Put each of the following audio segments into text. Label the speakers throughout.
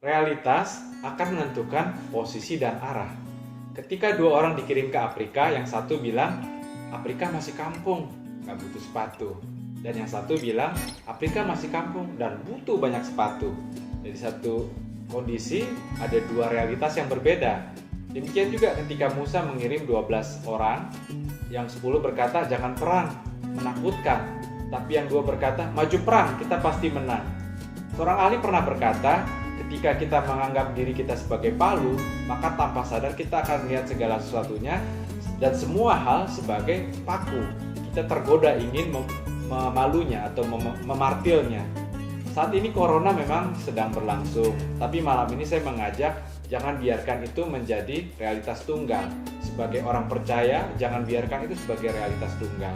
Speaker 1: realitas akan menentukan posisi dan arah. Ketika dua orang dikirim ke Afrika, yang satu bilang, Afrika masih kampung, nggak butuh sepatu. Dan yang satu bilang, Afrika masih kampung dan butuh banyak sepatu. Jadi satu kondisi ada dua realitas yang berbeda. Demikian juga ketika Musa mengirim 12 orang, yang 10 berkata, jangan perang, menakutkan. Tapi yang 2 berkata, maju perang, kita pasti menang. Seorang ahli pernah berkata, ketika kita menganggap diri kita sebagai palu, maka tanpa sadar kita akan melihat segala sesuatunya dan semua hal sebagai paku. Kita tergoda ingin memalunya atau memartilnya. Saat ini corona memang sedang berlangsung, tapi malam ini saya mengajak jangan biarkan itu menjadi realitas tunggal. Sebagai orang percaya, jangan biarkan itu sebagai realitas tunggal.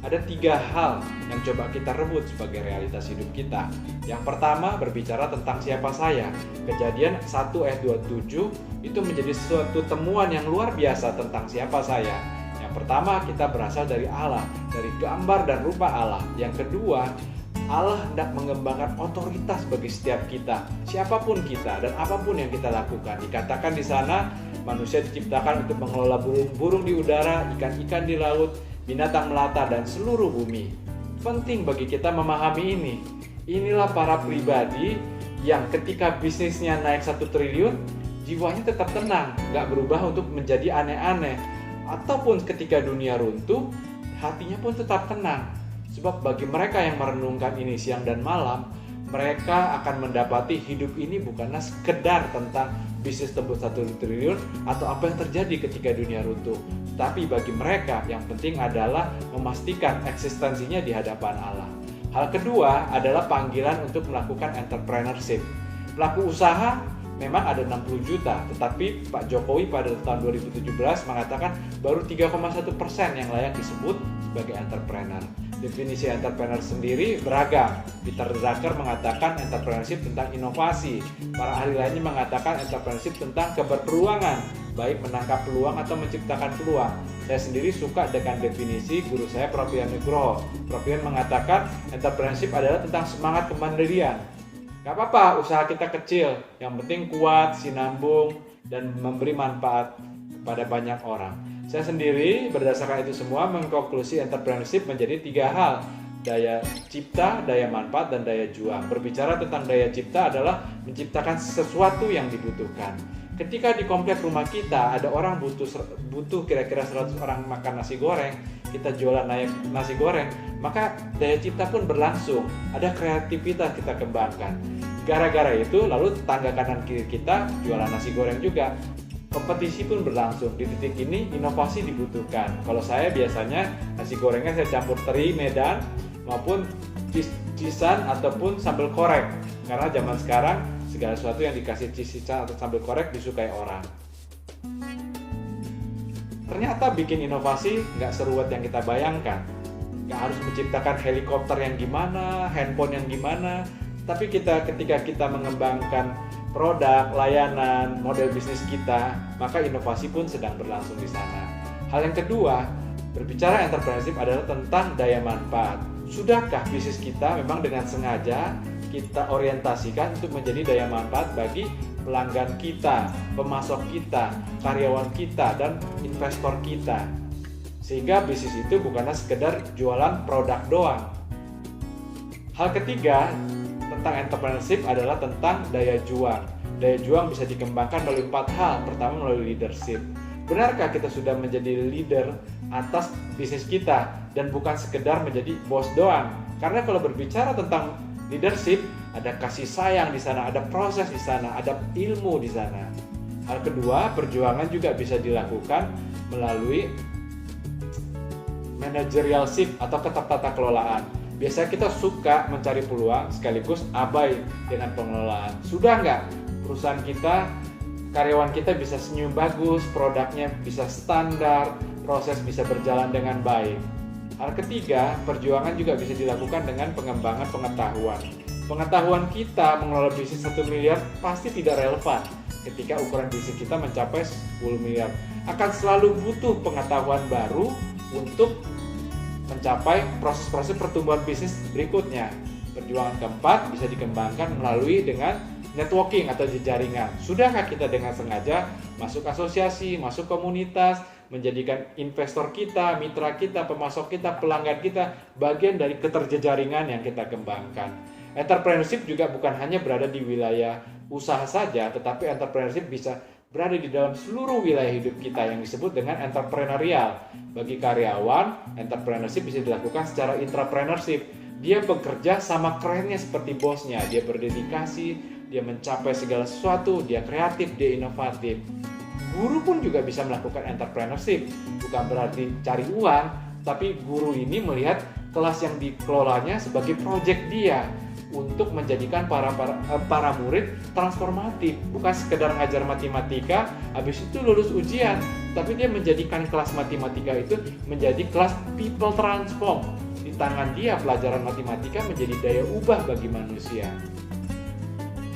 Speaker 1: Ada 3 hal yang coba kita rebut sebagai realitas hidup kita. Yang pertama berbicara tentang siapa saya. Kejadian 1 ayat 27 itu menjadi suatu temuan yang luar biasa tentang siapa saya. Yang pertama, kita berasal dari Allah, dari gambar dan rupa Allah. Yang kedua, Allah hendak mengembangkan otoritas bagi setiap kita, siapapun kita dan apapun yang kita lakukan. Dikatakan di sana, manusia diciptakan untuk mengelola burung-burung di udara, ikan-ikan di laut, binatang melata dan seluruh bumi. Penting bagi kita memahami ini. Inilah para pribadi yang ketika bisnisnya naik 1 triliun, jiwanya tetap tenang, gak berubah untuk menjadi aneh-aneh. Ataupun ketika dunia runtuh, hatinya pun tetap tenang. Sebab bagi mereka yang merenungkan ini siang dan malam, mereka akan mendapati hidup ini bukanlah sekedar tentang bisnis tembus 1 triliun atau apa yang terjadi ketika dunia runtuh. Tapi bagi mereka yang penting adalah memastikan eksistensinya di hadapan Allah. Hal kedua adalah panggilan untuk melakukan entrepreneurship. Pelaku usaha memang ada 60 juta, tetapi Pak Jokowi pada tahun 2017 mengatakan baru 3,1% yang layak disebut sebagai entrepreneur. Definisi entrepreneur sendiri beragam. Peter Drucker mengatakan entrepreneurship tentang inovasi. Para ahli lainnya mengatakan entrepreneurship tentang keberpeluangan, baik menangkap peluang atau menciptakan peluang. Saya sendiri suka dengan definisi guru saya, Prof. Ian Nugroho. Prof. Ian mengatakan entrepreneurship adalah tentang semangat kemandirian. Gak apa-apa usaha kita kecil, yang penting kuat, sinambung, dan memberi manfaat kepada banyak orang. Saya sendiri berdasarkan itu semua mengkonklusi entrepreneurship menjadi 3 hal. Daya cipta, daya manfaat, dan daya juang. Berbicara tentang daya cipta adalah menciptakan sesuatu yang dibutuhkan. Ketika di komplek rumah kita ada orang butuh kira-kira 100 orang makan nasi goreng, kita jualan nasi goreng, maka daya cipta pun berlangsung. Ada kreativitas kita kembangkan. Gara-gara itu lalu tetangga kanan kiri kita jualan nasi goreng juga. Kompetisi pun berlangsung. Di titik ini inovasi dibutuhkan. Kalau saya biasanya nasi gorengnya saya campur teri Medan maupun cisan ataupun sambal korek. Karena zaman sekarang segala sesuatu yang dikasih cisan atau sambal korek disukai orang. Ternyata bikin inovasi nggak seruat yang kita bayangkan. Nggak harus menciptakan helikopter yang gimana, handphone yang gimana. Tapi ketika kita mengembangkan produk, layanan, model bisnis kita, maka inovasi pun sedang berlangsung di sana. Hal yang kedua, berbicara entrepreneurship adalah tentang daya manfaat. Sudahkah bisnis kita memang dengan sengaja kita orientasikan untuk menjadi daya manfaat bagi pelanggan kita, pemasok kita, karyawan kita, dan investor kita? Sehingga bisnis itu bukanlah sekedar jualan produk doang. Hal ketiga, tentang entrepreneurship adalah tentang daya juang. Daya juang bisa dikembangkan melalui 4 hal. Pertama, melalui leadership. Benarkah kita sudah menjadi leader atas bisnis kita dan bukan sekedar menjadi bos doang? Karena kalau berbicara tentang leadership, ada kasih sayang di sana, ada proses di sana, ada ilmu di sana. Hal kedua, perjuangan juga bisa dilakukan melalui managerial shift atau tata kelolaan. Biasanya kita suka mencari peluang sekaligus abai dengan pengelolaan. Sudah nggak perusahaan kita, karyawan kita bisa senyum bagus, produknya bisa standar, proses bisa berjalan dengan baik. Hal ketiga, perjuangan juga bisa dilakukan dengan pengembangan pengetahuan. Pengetahuan kita mengelola bisnis 1 miliar pasti tidak relevan ketika ukuran bisnis kita mencapai 10 miliar. Akan selalu butuh pengetahuan baru untuk mencapai proses-proses pertumbuhan bisnis berikutnya. Perjuangan keempat bisa dikembangkan melalui dengan networking atau jejaringan. Sudahkah kita dengan sengaja masuk asosiasi, masuk komunitas, menjadikan investor kita, mitra kita, pemasok kita, pelanggan kita bagian dari keterjejaringan yang kita kembangkan. Entrepreneurship juga bukan hanya berada di wilayah usaha saja, tetapi entrepreneurship bisa berada di dalam seluruh wilayah hidup kita yang disebut dengan entrepreneurial. Bagi karyawan, entrepreneurship bisa dilakukan secara intrapreneurship. Dia bekerja sama kerennya seperti bosnya, dia berdedikasi, dia mencapai segala sesuatu, dia kreatif, dia inovatif. Guru pun juga bisa melakukan entrepreneurship, bukan berarti cari uang, tapi guru ini melihat kelas yang dikelolanya sebagai proyek dia untuk menjadikan para murid transformatif, bukan sekedar ngajar matematika, habis itu lulus ujian, tapi dia menjadikan kelas matematika itu menjadi kelas people transform. Di tangan dia pelajaran matematika menjadi daya ubah bagi manusia.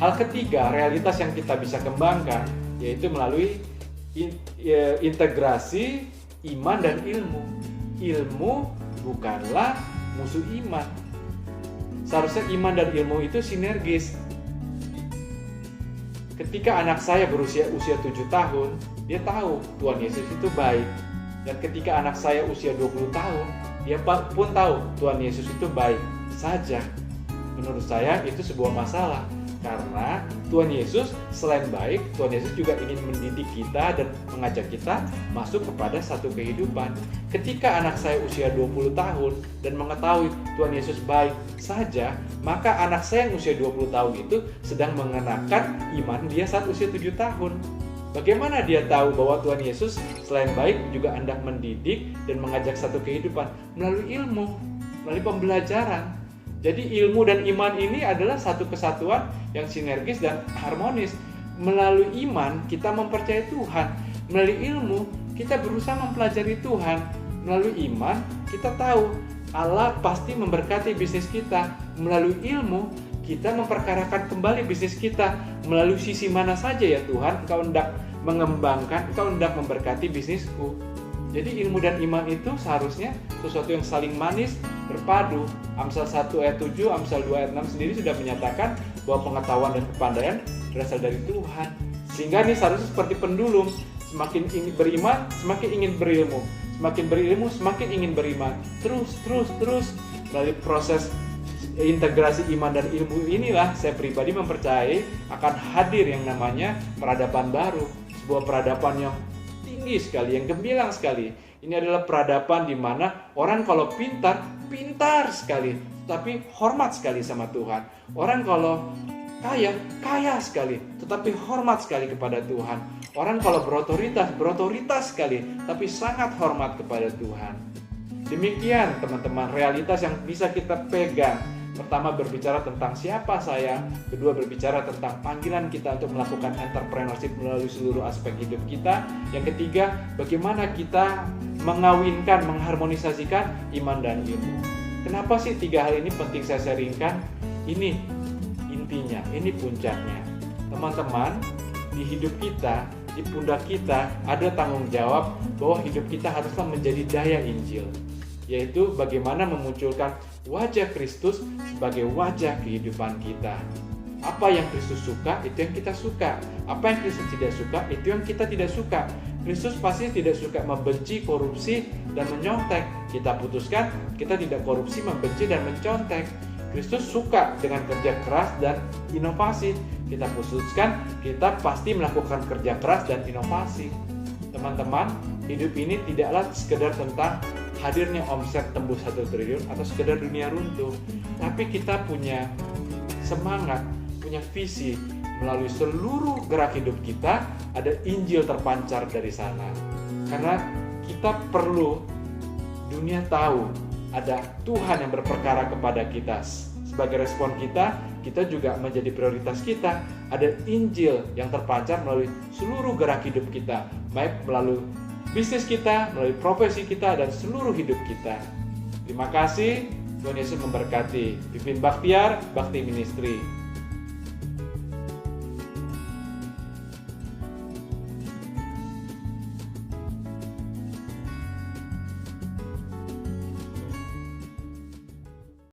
Speaker 1: Hal ketiga, realitas yang kita bisa kembangkan yaitu melalui integrasi iman dan ilmu. Ilmu bukanlah musuh iman. Seharusnya iman dan ilmu itu sinergis. Ketika anak saya usia 7 tahun, dia tahu Tuhan Yesus itu baik. Dan ketika anak saya usia 20 tahun, dia pun tahu Tuhan Yesus itu baik saja. Menurut saya itu sebuah masalah. Karena Tuhan Yesus selain baik, Tuhan Yesus juga ingin mendidik kita dan mengajak kita masuk kepada satu kehidupan. Ketika anak saya usia 20 tahun dan mengetahui Tuhan Yesus baik saja, maka anak saya yang usia 20 tahun itu sedang mengenakan iman dia saat usia 7 tahun. Bagaimana dia tahu bahwa Tuhan Yesus selain baik juga hendak mendidik dan mengajak satu kehidupan? Melalui ilmu, melalui pembelajaran. Jadi ilmu dan iman ini adalah satu kesatuan yang sinergis dan harmonis. Melalui iman kita mempercayai Tuhan. Melalui ilmu kita berusaha mempelajari Tuhan. Melalui iman kita tahu Allah pasti memberkati bisnis kita. Melalui ilmu kita memperkarakan kembali bisnis kita. Melalui sisi mana saja ya Tuhan Engkau hendak mengembangkan, Engkau hendak memberkati bisnisku. Jadi ilmu dan iman itu seharusnya sesuatu yang saling manis, berpadu. Amsal 1 ayat 7, Amsal 2 ayat 6 sendiri sudah menyatakan bahwa pengetahuan dan kepandaian berasal dari Tuhan. Sehingga ini seharusnya seperti pendulum, semakin ingin beriman, semakin ingin berilmu. Semakin berilmu, semakin ingin beriman. Terus melalui proses integrasi iman dan ilmu inilah saya pribadi mempercayai akan hadir yang namanya peradaban baru. Sebuah peradaban yang tinggi sekali, yang gemilang sekali. Ini adalah peradaban di mana orang kalau pintar sekali, tapi hormat sekali sama Tuhan. Orang kalau kaya sekali, tetapi hormat sekali kepada Tuhan. Orang kalau berotoritas sekali, tapi sangat hormat kepada Tuhan. Demikian teman-teman, realitas yang bisa kita pegang. Pertama berbicara tentang siapa saya, kedua berbicara tentang panggilan kita untuk melakukan entrepreneurship melalui seluruh aspek hidup kita. Yang ketiga, bagaimana kita mengawinkan, mengharmonisasikan iman dan ilmu. Kenapa sih 3 hal ini penting saya sharingkan? Ini intinya, ini puncaknya. Teman-teman, di hidup kita, di pundak kita ada tanggung jawab bahwa hidup kita haruslah menjadi daya Injil, yaitu bagaimana memunculkan wajah Kristus sebagai wajah kehidupan kita. Apa yang Kristus suka, itu yang kita suka. Apa yang Kristus tidak suka, itu yang kita tidak suka. Kristus pasti tidak suka membenci, korupsi, dan menyontek. Kita putuskan, kita tidak korupsi, membenci, dan mencontek. Kristus suka dengan kerja keras dan inovasi. Kita putuskan, kita pasti melakukan kerja keras dan inovasi. Teman-teman, hidup ini tidaklah sekedar tentang hadirnya omset tembus 1 triliun atau sekedar dunia runtuh. Tapi kita punya semangat, punya visi. Melalui seluruh gerak hidup kita, ada Injil terpancar dari sana. Karena kita perlu dunia tahu ada Tuhan yang berperkara kepada kita. Sebagai respon kita juga menjadi prioritas kita. Ada Injil yang terpancar melalui seluruh gerak hidup kita, baik melalui bisnis kita, melalui profesi kita, dan seluruh hidup kita. Terima kasih, Tuhan Yesus memberkati. Pipin Bakhtiar, Bakti Ministry.